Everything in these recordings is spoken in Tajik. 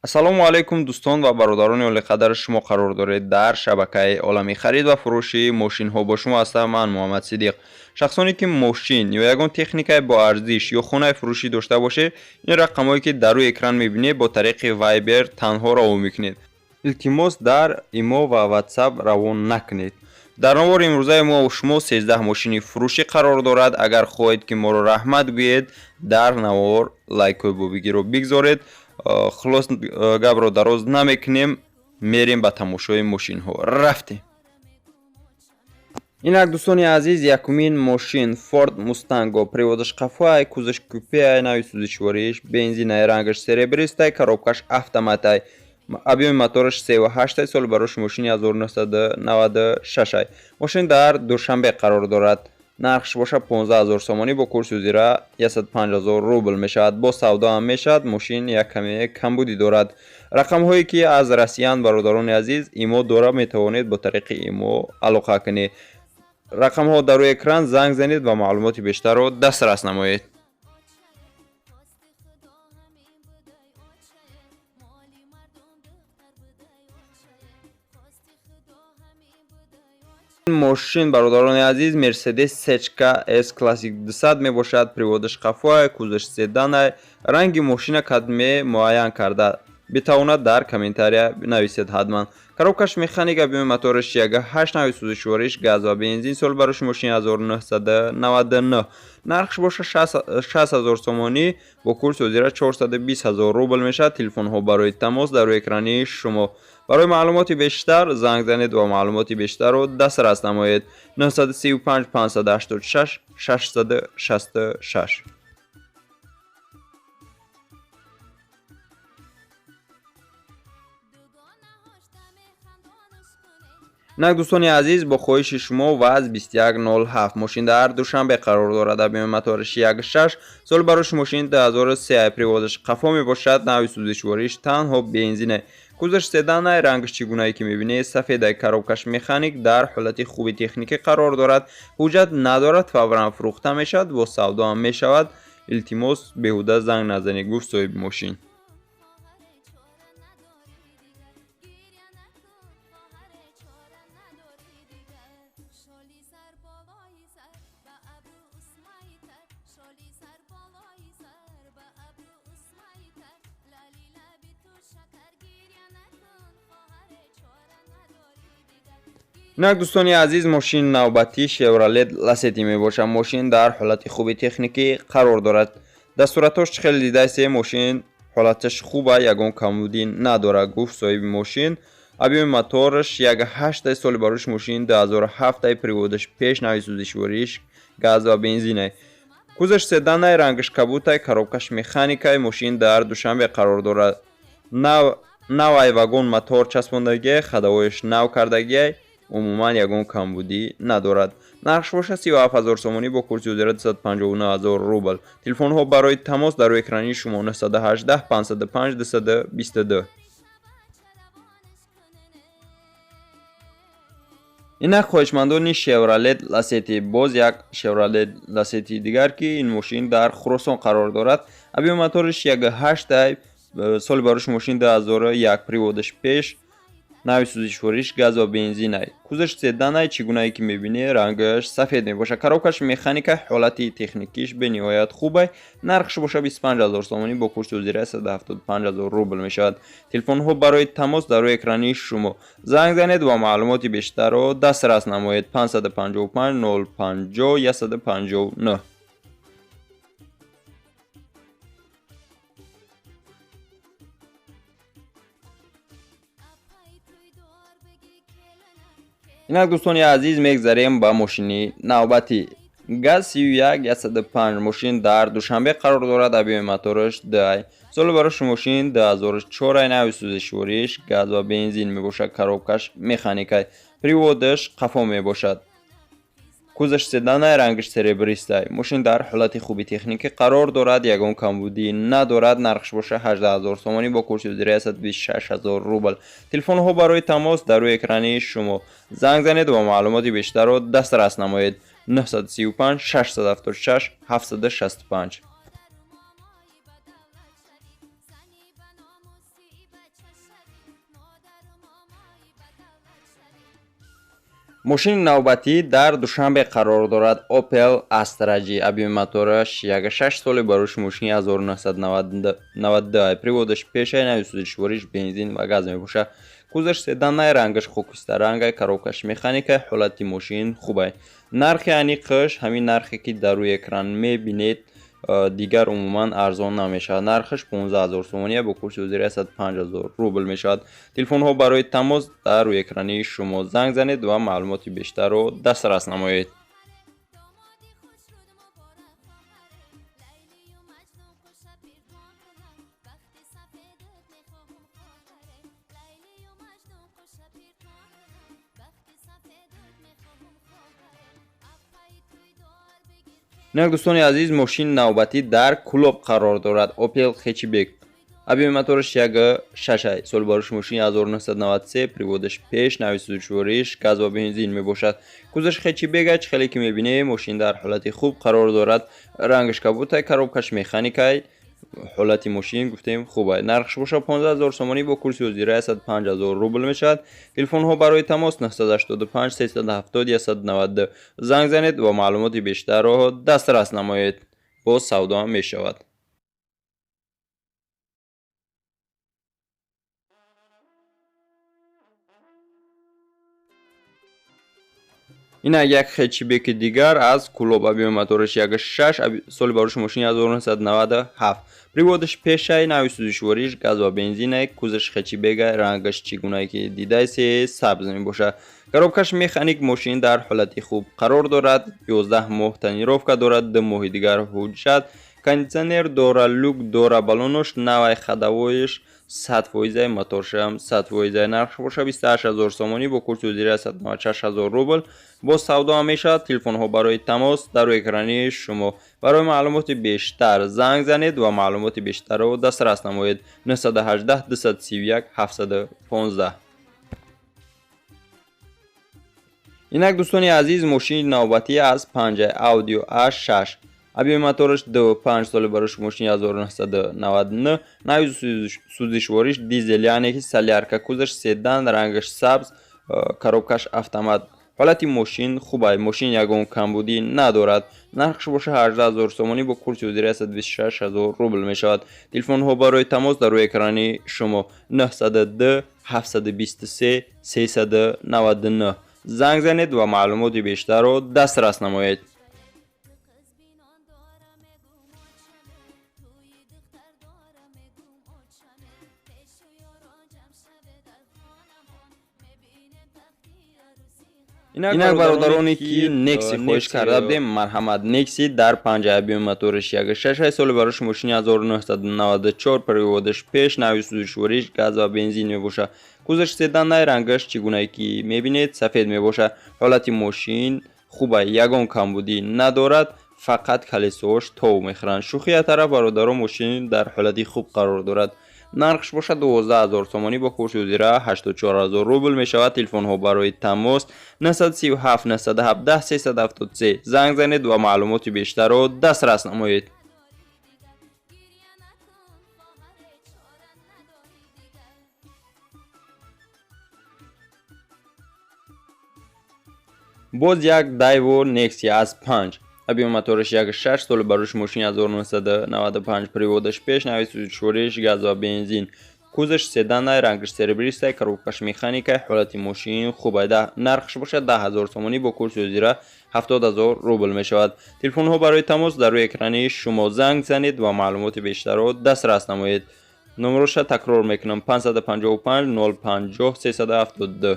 ассалому алайкум дӯстон ва бародарони оли қадар, шумо қарор доред дар шабакаи олами харид ва фурӯши мошинҳо. Бо шумо ҳастам ман Муҳаммад Сидиқ. Шахсоне ки мошин ё ягон техникаи бо арзиш ё хонаи фурӯшӣ дошта бошед, ин рақамҳое ки дар рӯи экран мебинед бо тариқи Viber танҳо равон мекунед. илтимос дар имо ва WhatsApp равон накунед. дар навори имрӯзаи мо шумо 13 мошини фурӯшӣ қарор дорад. Агар хоҳед ки моро раҳмат гӯед, дар навор лайкҳои бобигиро бигзоред. خلاص гапро дароз намекунем, мерем ба тамошои мошинҳо. рафтем. инак дӯстони азиз, якумин мошин Ford Mustang бо приводаш қафоай, кузаш купеай, нави сӯзишвориш бензинай, рангаш серебристай, коробкаш автоматай, объеми мотораш 38 соли барош мошини 1996. мошин дар Душанбе қарор дорад. нархш боша 15000 сомонӣ, бо курси зира 105000 рубл мешавад. бо савдо ҳам мешавад. мошин як каме камбудӣ дорад. рақамҳое ки аз Россиян, бародарони азиз, имо дора, метавонед бо тариқи имо алоқа кунед. рақамҳо дар рӯи экран, занг занед ва маълумоти бештарро дастрас намоед. мошин, бародарони азиз, Mercedes C-ка S Classic 200 мебошад. приводаш қафоай, кузаш седанай. ранги мошина кадме муайян карда битавонад дар комментария нависед ҳатман. коробкаш механик, объеми мотораш 1.8, нави сӯзишвориш газ ва бензин, соли бароши мошини 1999. нархш боша 60000 сомонӣ, бо курси ҳозира 420000 рубл мешавад. телефонҳо барои тамос дар рӯи экрани шумо. барои маълумоти бештар занг занед ва маълумоти бештарро дастрас намоед. 935 586 666. инак дӯстони азиз, бо хоҳиши шумо ВАЗ 2107 мошин дар Душанбе қарор дорад. объеми мотораш 1.6, соли бароши мошин 2003, приводаш қафо мебошад. нави сӯзишвориш танҳо бензине. кузаш седанай, рангаш чӣ гунае ки мебинед сафедай. коробкаш механик, дар ҳолати хуби техникӣ қарор дорад. ҳуҷҷат надорад, фавран фурӯхта мешавад, бо савдо ҳам мешавад. илтимос беҳуда занг назанед, гуфт соҳиби мошин. инак дӯстони азиз, мошини навбатӣ Chevrolet Lacetti мебошад. мошин дар ҳолати хуби техникӣ қарор дорад. дастуратош чӣ хеле дидааст? мошин ҳолаташ хуба, ягон камбудӣ надорад, гуфт соҳиби мошин. объеми мотораш 1.8, соли бароши мошин 2007, приводаш пеш, нави сӯзишвориш газ ва бензинай. кузаш седанай, рангаш кабутай, коробкаш механикай. мошин дар Душанбе қарор дорад. навай вагон мотор часпондагиай, хадавояш нав кардагиай. умуман ягон камбудӣ надорад. нархш боша 37000 сомонӣ, бо курси ҳозира 259000 рубл. телефонҳо барои тамос дар рӯи экрани шумо 918 505 222. инак хоҳишмандони Chevrolet Lacetti, боз як Chevrolet Lacetti дигар ки ин мошин дар Хуросон қарор дорад. объеми моториш 1.8, соли бароши мошин 2001, приводаш пеш, нави сӯзишвориш газ ва бензинай. кузаш седанай, чӣ гунае ки мебинед рангаш сафед мебошад. коробкаш механика, ҳолати техникиш бениҳоят хубай. нархш боша 25000 сомонӣ, бо курси ҳозира 175000 рубл мешавад. телефонҳо барои тамос дар рӯи экрани шумо. занг занед ва маълумоти бештарро дастрас намоед. 555 050 159. инак дӯстони азиз, мегзарем ба мошини навбатӣ. газ 31 мошин дар Душанбе қарор дорад. объеми мотораш 2, соли бароши мошин 2004, нави сӯзишвориш газ ва бензин мебошад. коробкаш механикай, приводаш қафо мебошад. кузаш седанай, рангаш серебристай. мошин дар ҳолати хуби техникӣ қарор дорад, ягон камбудӣ надорад. нархш боша 18000 сомонӣ, бо курси ҳозира 126000 рубл. телефонҳо барои тамос дар рӯи экрани шумо. занг занед ва маълумоти бештарро дастрас намоед. 935 676 765. ماشین نوبتی در دوشنبه قرار دارد. اوپل استراجی ابی موتورش 6 سال باروش ماشین 1992 приводش پیش نویسودشوریش بنزین و گاز میباشه. کузаш седанай рангаш хокустаранга, коробкаш механика, ҳолати мошин хубай. Нархи аниқаш ҳамин нархе ки дар рӯи экран мебинед, дигар умуман арзон намешавад. Нархаш 15000 сомония бо курси ҳозира 105000 рубл мешавад. Телефонҳо барои тамос дар рӯи экрани шумо занг занед ва маълумоти бештарро дастрас намоед. اینک دوستان عزیز، ماشین نوبتی در کلوب قرار دارد. اوپل хетчбек ابی موتورش 6 سال باروش ماشین 1993 приводش پیش نویسودشوریش گاز و بنزین می باشد. کузаш хетчбек خیلی که میبینه ماشین در حالت خوب قرار دارد. رنگش کبوت، коробкаш механикай، حالتی ماشین گفتیم خوبه. نرخش باشه 15000 سومانی با کورسی ҳозира 105000 рубл мешавад. телефон ҳо барои тамос 985 370 192 занг занед ва маълумоти бештарро дастрас намоед. боз савдо мешавад. این یک хетчбеки дигар аз кулоб аби моториш 6 соли барош мошини 1997 приводиш пешай нависудишвориш газ ва бензинай. кузаш хетчбега рангаш чӣ гунае ки дидаси сабз мебошад. коробкаш механик мошин дар ҳолати хуб қарор дорад. 11 моҳ тонировка дорад. 2 моҳи дигар ҳуҷҷат. кондитсионер дора, люк дора, балонош навай, ходовоиш 100%, моторшам 100%. нархш боша 28000 сомонӣ бо курси ҳозира 196000 рубл. боз савдо мешавад. телефонҳо барои тамос дар рӯи экрани шумо. барои маълумоти бештар занг занед ва маълумоти бештарро дастрас намоед. 918 231 715. инак дӯстони азиз, мошини навбатӣ аз панҷаи Audi A6 аби моториш 25 соли барош мошини 1999 нави сӯзишвориш дизел, яъне ки солярка. кузаш седан, рангаш сабз, коробкаш автомат. ҳолати мошин хубай. мошин ягон камбудӣ надорад. нархш боша 18000 сомонӣ бо курси ҳозира 126000 рубл мешавад. телефонҳо барои тамос дар рӯи экрани шумо 902 723 399 занг занед ва маълумоти бештарро дастрас намоед. اینک برادرانی که نکسی خوش کرده بودیم مرحمت. نکسی در پنجه ابی موتورش 6 سال باروش ماشین 1994 приводش پیش نویسودشوریش گاز و بنزین میباشه. کузаш седан рангаш чӣ гунае ки мебинед сафед мебошад. ҳолати мошин хубе, ягон камбудӣ надорад. фақат калесоаш тов мехӯранд. шӯхия тараф бародаро мошин дар ҳолати хуб қарор дорад. нархш боша 12000 сомонӣ бо курси ҳозира 84000 рубл мешавад. телефонҳо барои тамос 937 917 373 занг занед ва маълумоти бештарро дастрас намоед. боз як Daewoo Nexia аз 5 аби моториш 6 соли барош мошини 1995 приводаш пеш нависудишвориш газ ва бензин. кузаш седанай, рангаш серебристай, коробкаш механикай. ҳолати мошин хубай. нархш боша 10000 сомонӣ бо курси ҳозира 70000 рубл мешавад. телефонҳо барои тамос дар рӯи экрани шумо занг занед ва маълумоти бештарро дастрас намоед. номероша такрор мекунам 555 050 372.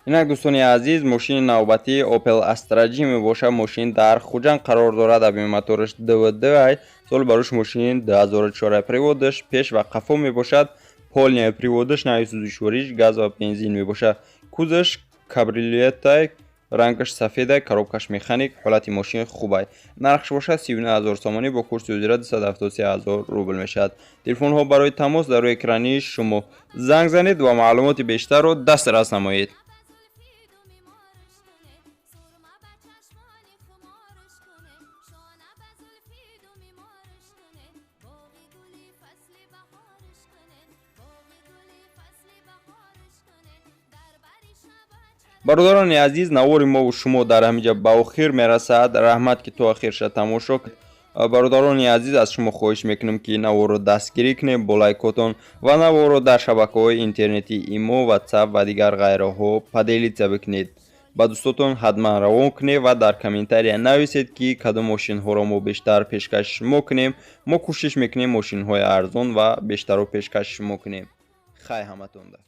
اینک دوستانی عزیز، ماشین نوبتی اوپل استراجی میباشه. ماشین در خوجان قرار دارد. ابی موتورش 22 سال باروش ماشین 2004 приводش پیش و قفو میباشد. پولنیا приводش нависудишвориш газ ва бензин мебошад. кузаш кабриолетай, рангаш сафедай, коробкаш механик. ҳолати мошин хубай. нархш боша 39000 сомонӣ бо курси ҳозира 273000 рубл мешавад. телефонҳо барои тамос дар рӯи экрани шумо. занг занед ва маълумоти бештарро дастрас намоед. бародарони азиз, навори мову шумо дар ҳамиҷа ба охир мерасад. Раҳмат ки то охирша тамошо кардед. бародарони азиз, аз шумо хоҳиш мекунем ки наворо дастгирӣ кунем бо лайкотон ва наворо дар шабакаҳои интернетии имо, ватсап ва дигар ғайраҳо поделитса бикунед. ба дӯстотон ҳатман равон кунед ва дар комментария нависед ки кадом мошинҳоро мо бештар пешкаш шумо кунем. мо кӯшиш мекунем мошинҳои арзон ва бештарро пешкаш шумо кунем. хай ҳаматон дар